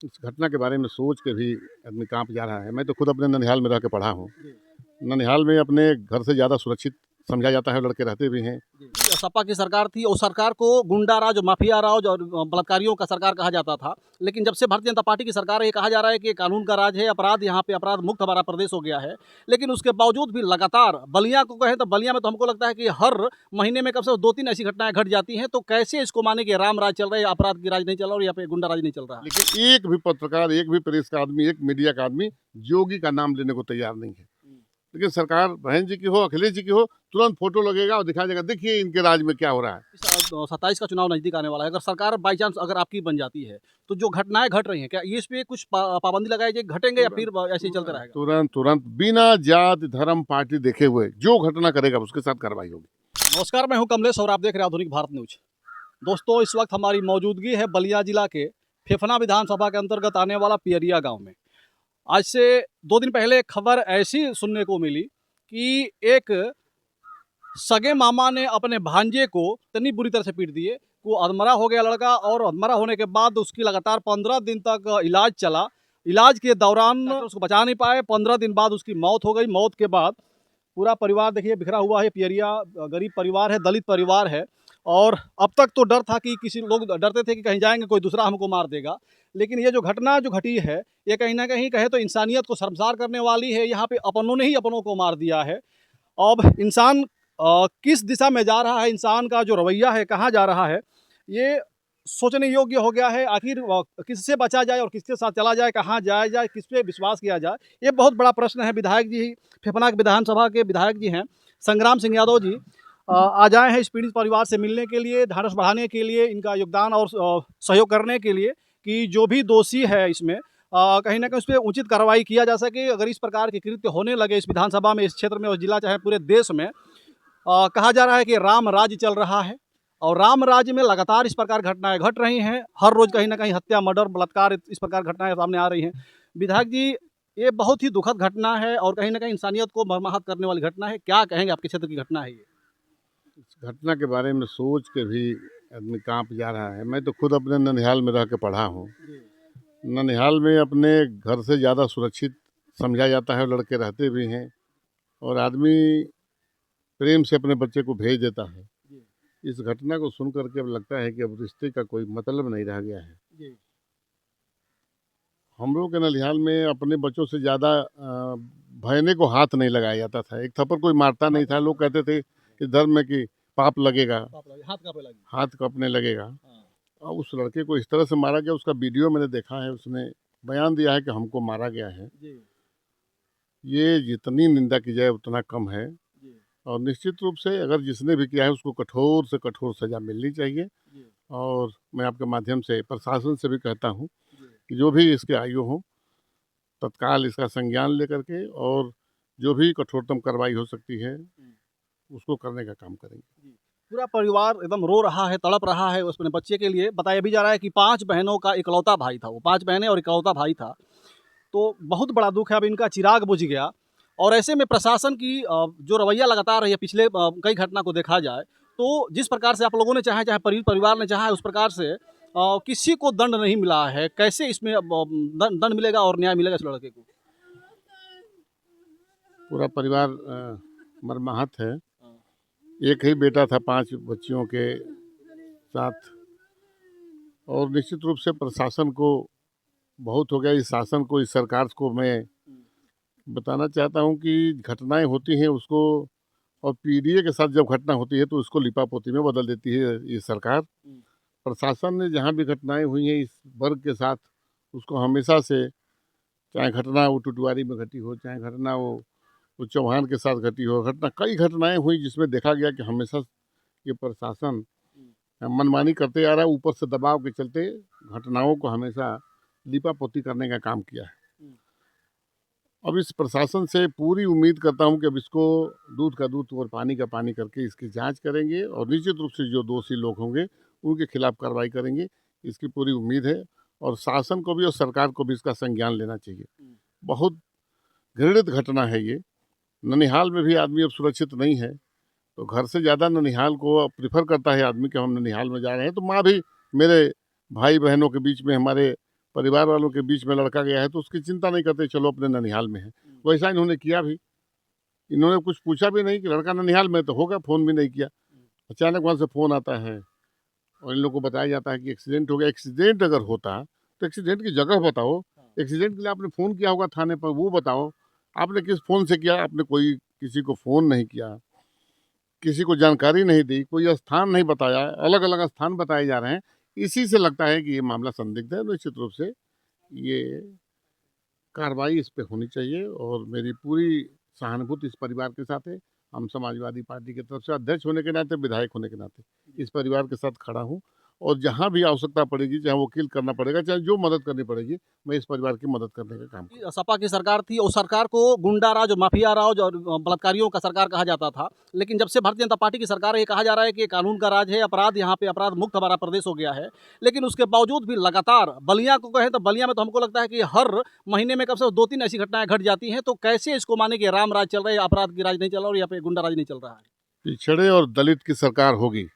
इस घटना के बारे में सोच के भी आदमी काँप जा रहा है। मैं तो खुद अपने ननिहाल में रह के पढ़ा हूँ। जी, ननिहाल में अपने घर से ज़्यादा सुरक्षित समझा जाता है, लड़के रहते भी हैं। जी। सपा की सरकार थी और सरकार को गुंडा राज और माफिया राज और बलात्कारियों का सरकार कहा जाता था। लेकिन जब से भारतीय जनता पार्टी की सरकार है, ये कहा जा रहा है कि ये कानून का राज है, अपराध यहाँ पे अपराध मुक्त हमारा प्रदेश हो गया है। लेकिन उसके बावजूद भी लगातार बलिया को कहें तो बलिया में तो हमको लगता है कि हर महीने में कम से कम 2-3 ऐसी घटनाएँ घट जाती हैं। तो कैसे इसको माने कि राम राज चल रहा है, अपराध की राज नहीं चल रहा और यहाँ पे गुंडा राज नहीं चल रहा है? लेकिन एक भी पत्रकार, एक भी प्रेस का आदमी, एक मीडिया का आदमी योगी का नाम लेने को तैयार नहीं है। लेकिन सरकार बहन जी की हो, अखिलेश जी की हो, तुरंत फोटो लगेगा और दिखाया जाएगा, देखिए इनके राज में क्या हो रहा है। 27 का चुनाव नजदीक आने वाला है। अगर सरकार बाई चांस अगर आपकी बन जाती है, तो जो घटनाएँ घट रही हैं, क्या ये इस पे कुछ पाबंदी लगाई जाएगी, घटेंगे या फिर ऐसे ही चलते रहेगा? तुरंत तुरंत बिना जात धर्म पार्टी देखे हुए जो घटना करेगा उसके साथ कार्रवाई होगी। नमस्कार, मैं हूं कमलेश और आप देख रहे हैं आधुनिक भारत न्यूज। दोस्तों, इस वक्त हमारी मौजूदगी है बलिया जिला के फेफना विधानसभा के अंतर्गत आने वाला पियरिया गांव में। आज से 2 दिन पहले एक खबर ऐसी सुनने को मिली कि एक सगे मामा ने अपने भांजे को इतनी बुरी तरह से पीट दिए। वो अधमरा हो गया लड़का और अधमरा होने के बाद उसकी लगातार 15 दिन तक इलाज चला। इलाज के दौरान उसको बचा नहीं पाए। 15 दिन बाद उसकी मौत हो गई। मौत के बाद पूरा परिवार देखिए बिखरा हुआ है। पियरिया गरीब परिवार है, दलित परिवार है। और अब तक तो डर था कि किसी लोग डरते थे कि कहीं जाएंगे कोई दूसरा हमको मार देगा। लेकिन ये जो घटना जो घटी है, ये कहीं ना कहीं कहे तो इंसानियत को शर्मसार करने वाली है। यहाँ पे अपनों ने ही अपनों को मार दिया है। अब इंसान किस दिशा में जा रहा है, इंसान का जो रवैया है कहाँ जा रहा है, ये सोचने योग्य हो गया है। आखिर किससे बचा जाए और किसके साथ चला जाए, कहाँ जाया जाए, किस पे विश्वास किया जाए, ये बहुत बड़ा प्रश्न है। विधायक जी, फेफना विधानसभा के विधायक जी हैं संग्राम सिंह यादव जी, आज आए हैं इस पीड़ित परिवार से मिलने के लिए, ढाढ़स बढ़ाने के लिए, इनका योगदान और सहयोग करने के लिए कि जो भी दोषी है इसमें कहीं ना कहीं उस पर उचित कार्रवाई किया जा सके। अगर इस प्रकार के कृत्य होने लगे इस विधानसभा में, इस क्षेत्र में और जिला चाहे पूरे देश में, कहा जा रहा है कि राम राज्य चल रहा है और राम राज्य में लगातार इस प्रकार घटनाएं घट रही हैं। हर रोज कहीं ना कहीं हत्या, मर्डर, बलात्कार, इस प्रकार घटनाएं सामने आ रही हैं। विधायक जी, ये बहुत ही दुखद घटना है और कहीं ना कहीं इंसानियत को मर्माहत करने वाली घटना है। क्या कहेंगे, आपके क्षेत्र की घटना है ये? इस घटना के बारे में सोच के भी आदमी काँप जा रहा है। मैं तो खुद अपने ननिहाल में रह के पढ़ा हूँ। ननिहाल में अपने घर से ज़्यादा सुरक्षित समझा जाता है, लड़के रहते भी हैं और आदमी प्रेम से अपने बच्चे को भेज देता है। इस घटना को सुन करके अब लगता है कि अब रिश्ते का कोई मतलब नहीं रह गया है। हम लोग के ननिहाल में अपने बच्चों से ज़्यादा भयने को हाथ नहीं लगाया जाता था। एक थप्पड़ कोई मारता नहीं था। लोग कहते थे कि धर्म में कि पाप लगेगा, हाथ काँपने लगेगा। और उस लड़के को इस तरह से मारा गया, उसका वीडियो मैंने देखा है। उसने बयान दिया है कि हमको मारा गया है। ये जितनी निंदा की जाए उतना कम है। और निश्चित रूप से अगर जिसने भी किया है उसको कठोर से कठोर सज़ा मिलनी चाहिए। और मैं आपके माध्यम से प्रशासन से भी कहता हूँ कि जो भी इसके आयु हो, तत्काल इसका संज्ञान लेकर के और जो भी कठोरतम कार्रवाई हो सकती है उसको करने का काम करेंगे। पूरा परिवार एकदम रो रहा है, तड़प रहा है उसमें बच्चे के लिए। बताया भी जा रहा है कि 5 बहनों का इकलौता भाई था वो, 5 बहनें और इकलौता भाई था। तो बहुत बड़ा दुःख है। अब इनका चिराग बुझ गया और ऐसे में प्रशासन की जो रवैया लगातार रही है, पिछले कई घटना को देखा जाए तो जिस प्रकार से आप लोगों ने चाहे, चाहे परिवार ने चाहा, उस प्रकार से किसी को दंड नहीं मिला है। कैसे इसमें दंड मिलेगा और न्याय मिलेगा इस लड़के को? पूरा परिवार मर्माहत है। एक ही बेटा था 5 बच्चियों के साथ। और निश्चित रूप से प्रशासन को बहुत हो गया। इस शासन को, इस सरकार को मैं बताना चाहता हूँ कि घटनाएं होती हैं उसको, और पीडीए के साथ जब घटना होती है तो उसको लिपापोती में बदल देती है ये सरकार। प्रशासन ने जहाँ भी घटनाएं हुई हैं इस वर्ग के साथ, उसको हमेशा से, चाहे घटना वो टुटवारी में घटी हो, चाहे घटना वो चौहान के साथ घटी हो, कई घटनाएं हुई जिसमें देखा गया कि हमेशा ये प्रशासन मनमानी करते आ रहा है। ऊपर से दबाव के चलते घटनाओं को हमेशा लिपापोती करने का काम किया है। अब इस प्रशासन से पूरी उम्मीद करता हूं कि अब इसको दूध का दूध और पानी का पानी करके इसकी जांच करेंगे और निश्चित रूप से जो दोषी लोग होंगे उनके खिलाफ कार्रवाई करेंगे। इसकी पूरी उम्मीद है और शासन को भी और सरकार को भी इसका संज्ञान लेना चाहिए। बहुत घृणित घटना है ये। ननिहाल में भी आदमी अब सुरक्षित नहीं है, तो घर से ज़्यादा ननिहाल को प्रिफर करता है आदमी कि हम ननिहाल में जा रहे हैं। तो माँ भी मेरे भाई बहनों के बीच में, हमारे परिवार वालों के बीच में लड़का गया है तो उसकी चिंता नहीं करते, चलो अपने ननिहाल में है। वैसा इन्होंने किया भी, इन्होंने कुछ पूछा भी नहीं कि लड़का ननिहाल में तो होगा, फ़ोन भी नहीं किया। अचानक वहाँ से फ़ोन आता है और इन लोगों को बताया जाता है कि एक्सीडेंट हो गया। एक्सीडेंट अगर होता तो एक्सीडेंट की जगह बताओ, एक्सीडेंट के लिए आपने फ़ोन किया होगा थाने पर, वो बताओ। आपने किस फ़ोन से किया? आपने कोई किसी को फ़ोन नहीं किया, किसी को जानकारी नहीं दी, कोई स्थान नहीं बताया, अलग-अलग स्थान बताए जा रहे हैं। इसी से लगता है कि ये मामला संदिग्ध है। निश्चित रूप से ये कार्रवाई इस पे होनी चाहिए और मेरी पूरी सहानुभूति इस परिवार के साथ है। हम समाजवादी पार्टी की तरफ से अध्यक्ष होने के नाते, विधायक होने के नाते इस परिवार के साथ खड़ा हूँ और जहाँ भी आवश्यकता पड़ेगी, चाहे वकील करना पड़ेगा, चाहे जो मदद करनी पड़ेगी, मैं इस परिवार की मदद करने का काम करूँगा। सपा की सरकार थी, उस सरकार को गुंडा राज, माफिया राज और बलात्कारियों का सरकार कहा जाता था। लेकिन जब से भारतीय जनता पार्टी की सरकार है, ये कहा जा रहा है कि ये कानून का राज है, अपराध यहाँ पे अपराध मुक्त हमारा प्रदेश हो गया है। लेकिन उसके बावजूद भी लगातार बलिया को कहें तो बलिया में तो हमको लगता है कि हर महीने में कम से कम 2-3 ऐसी घटनाएं घट जाती हैं। तो कैसे इसको माने कि राम राज चल रहा है, अपराध की राज नहीं चल रहा और यहाँ पे गुंडा राज नहीं चल रहा है? पिछड़े और दलित की सरकार होगी,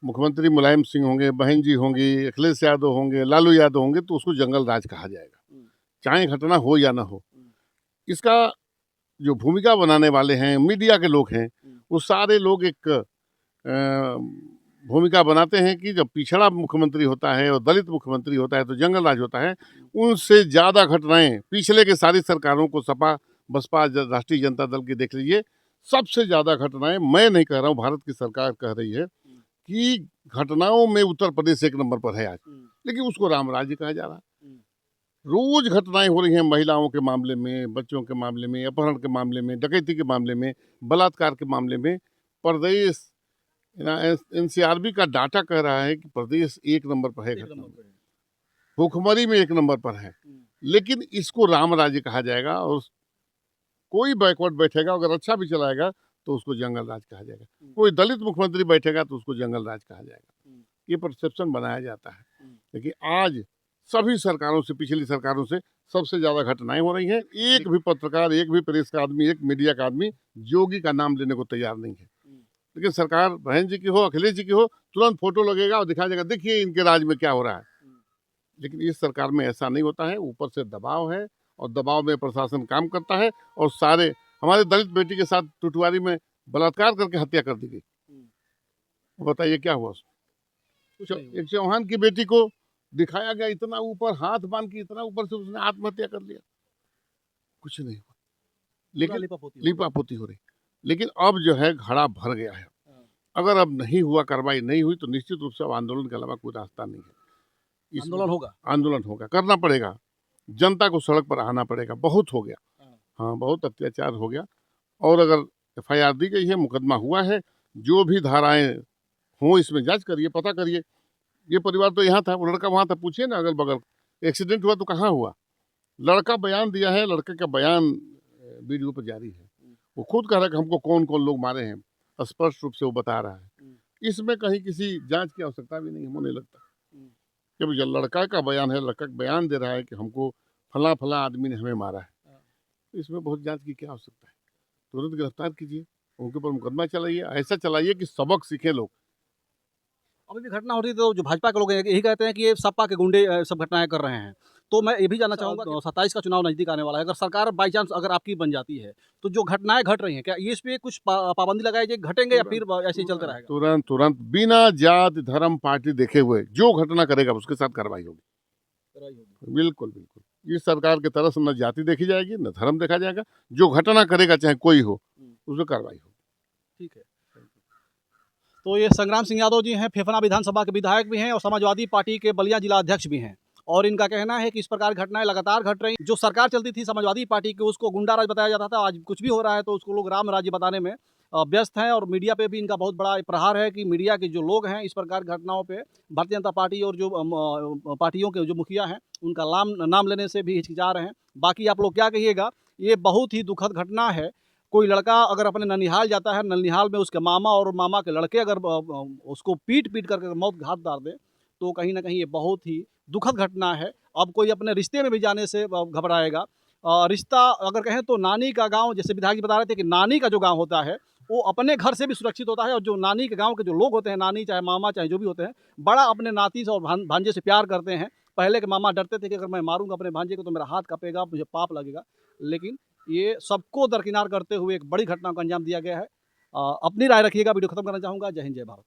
मुख्यमंत्री मुलायम सिंह होंगे, बहन जी होंगी, अखिलेश यादव होंगे, लालू यादव होंगे, तो उसको जंगल राज कहा जाएगा, चाहे घटना हो या ना हो। इसका जो भूमिका बनाने वाले हैं, मीडिया के लोग हैं, वो सारे लोग एक भूमिका बनाते हैं कि जब पिछड़ा मुख्यमंत्री होता है और दलित मुख्यमंत्री होता है तो जंगल राज होता है। उनसे ज़्यादा घटनाएं पिछले के सारी सरकारों को, सपा, बसपा, राष्ट्रीय जनता दल की देख लीजिए, सबसे ज़्यादा घटनाएं, मैं नहीं कह रहा हूँ, भारत की सरकार कह रही है कि घटनाओं में उत्तर प्रदेश एक नंबर पर है आज, लेकिन उसको राम राज्य कहा जा रहा है। रोज घटनाएं हो रही हैं, महिलाओं के मामले में, बच्चों के मामले में, अपहरण के मामले में, डकैती के मामले में, बलात्कार के मामले में। प्रदेश एनसीआरबी का डाटा कह रहा है कि प्रदेश एक नंबर पर है, घटना में, भूखमरी में एक नंबर पर है। लेकिन इसको राम राज्य कहा जाएगा और कोई बैकवर्ड बैठेगा, अगर अच्छा भी चलाएगा तो उसको जंगल राज कहा जाएगा। कोई दलित मुख्यमंत्री बैठेगा तो उसको जंगल राज कहा जाएगा। ये परसेप्शन बनाया जाता है। लेकिन आज सभी सरकारों से, पिछली सरकारों से सबसे ज़्यादा घटनाएं हो रही हैं। एक भी पत्रकार, एक भी प्रेस का आदमी, एक मीडिया का आदमी योगी का नाम लेने को तैयार नहीं है। लेकिन सरकार बहन जी की हो, अखिलेश जी की हो, तुरंत फोटो लगेगा और दिखाया जाएगा, देखिए इनके राज में क्या हो रहा है। लेकिन इस सरकार में ऐसा नहीं होता है। ऊपर से दबाव है और दबाव में प्रशासन काम करता है और सारे हमारे दलित बेटी के साथ टुटवारी में बलात्कार करके हत्या कर दी गई। बताइए क्या हुआ उसको? एक चौहान की बेटी को दिखाया गया, इतना ऊपर हाथ बांध के, इतना ऊपर से उसने आत्महत्या कर लिया, कुछ नहीं हुआ। लेकिन लिपापोती हो रही। लेकिन अब जो है घड़ा भर गया है। अगर अब नहीं हुआ, कार्रवाई नहीं हुई, तो निश्चित रूप से अब आंदोलन के अलावा कोई रास्ता नहीं है। आंदोलन होगा, करना पड़ेगा, जनता को सड़क पर आना पड़ेगा। बहुत हो गया, हाँ बहुत अत्याचार हो गया। और अगर FIR दी गई है, मुकदमा हुआ है, जो भी धाराएं हों इसमें जांच करिए, पता करिए। ये परिवार तो यहाँ था, वो लड़का वहाँ था, पूछिए ना अगल बगल, एक्सीडेंट हुआ तो कहाँ हुआ। लड़का बयान दिया है, लड़के का बयान वीडियो पर जारी है। वो खुद कह रहा है कि हमको कौन कौन लोग मारे हैं, स्पष्ट रूप से वो बता रहा है। इसमें कहीं किसी जांच की आवश्यकता भी नहीं होने लगता। जब लड़का का बयान है, लड़का बयान दे रहा है कि हमको फला फला आदमी ने हमें मारा है, इसमें बहुत जांच की क्या आवश्यकता है। तुरंत गिरफ्तार कीजिए, उनके ऊपर मुकदमा चलाइए, ऐसा चलाइए कि सबक सीखे लोग। अभी भी घटना हो रही है तो जो भाजपा के लोग हैं यही कहते हैं कि ये सपा के गुंडे सब घटनाएं कर रहे हैं। तो मैं ये भी जानना चाहूँगा कि 27 का चुनाव नज़दीक आने वाला है, अगर सरकार बाई चांस अगर आपकी बन जाती है, तो जो घटनाएं घट रही हैं, क्या ये इस पे कुछ पाबंदी लगाई जाएगी, घटेंगे या फिर ऐसे ही चलते रहेगा? तुरंत तुरंत बिना जात धर्म पार्टी देखे हुए जो घटना करेगा उसके साथ कार्रवाई होगी। बिल्कुल बिल्कुल। इस सरकार की तरफ से न जाति देखी जाएगी, न धर्म देखा जाएगा। जो घटना करेगा चाहे कोई हो, उसमें कार्रवाई होगी। ठीक है। तो ये संग्राम सिंह यादव जी हैं, फेफना विधानसभा के विधायक भी हैं और समाजवादी पार्टी के बलिया जिला अध्यक्ष भी हैं। और इनका कहना है कि इस प्रकार की घटनाएं लगातार घट रही। जो सरकार चलती थी समाजवादी पार्टी की, उसको गुंडा राज बताया जाता था। आज कुछ भी हो रहा है तो उसको लोग राम राज्य बताने में व्यस्त हैं। और मीडिया पे भी इनका बहुत बड़ा प्रहार है कि मीडिया के जो लोग हैं इस प्रकार की घटनाओं पे भारतीय जनता पार्टी और जो पार्टियों के जो मुखिया हैं उनका नाम लेने से भी हिचकिचा रहे हैं। बाकी आप लोग क्या कहिएगा, ये बहुत ही दुखद घटना है। कोई लड़का अगर अपने ननिहाल जाता है, ननिहाल में उसके मामा और मामा के लड़के अगर उसको पीट करके मौत घाट डाल दें, तो कहीं ना कहीं ये बहुत ही दुखद घटना है। अब कोई अपने रिश्ते में भी जाने से घबराएगा। रिश्ता अगर कहें तो नानी का गांव, जैसे विधायक जी बता रहे थे कि नानी का जो गांव होता है वो अपने घर से भी सुरक्षित होता है। और जो नानी के गांव के जो लोग होते हैं, नानी चाहे मामा चाहे जो भी होते हैं, बड़ा अपने नाती से और भांजे से प्यार करते हैं। पहले के मामा डरते थे कि अगर मैं मारूंगा अपने भांजे को तो मेरा हाथ कपेगा, मुझे पाप लगेगा, लेकिन ये सबको दरकिनार करते हुए एक बड़ी घटना को अंजाम दिया गया है। अपनी राय रखिएगा। वीडियो खत्म करना चाहूँगा। जय हिंद, जय भारत।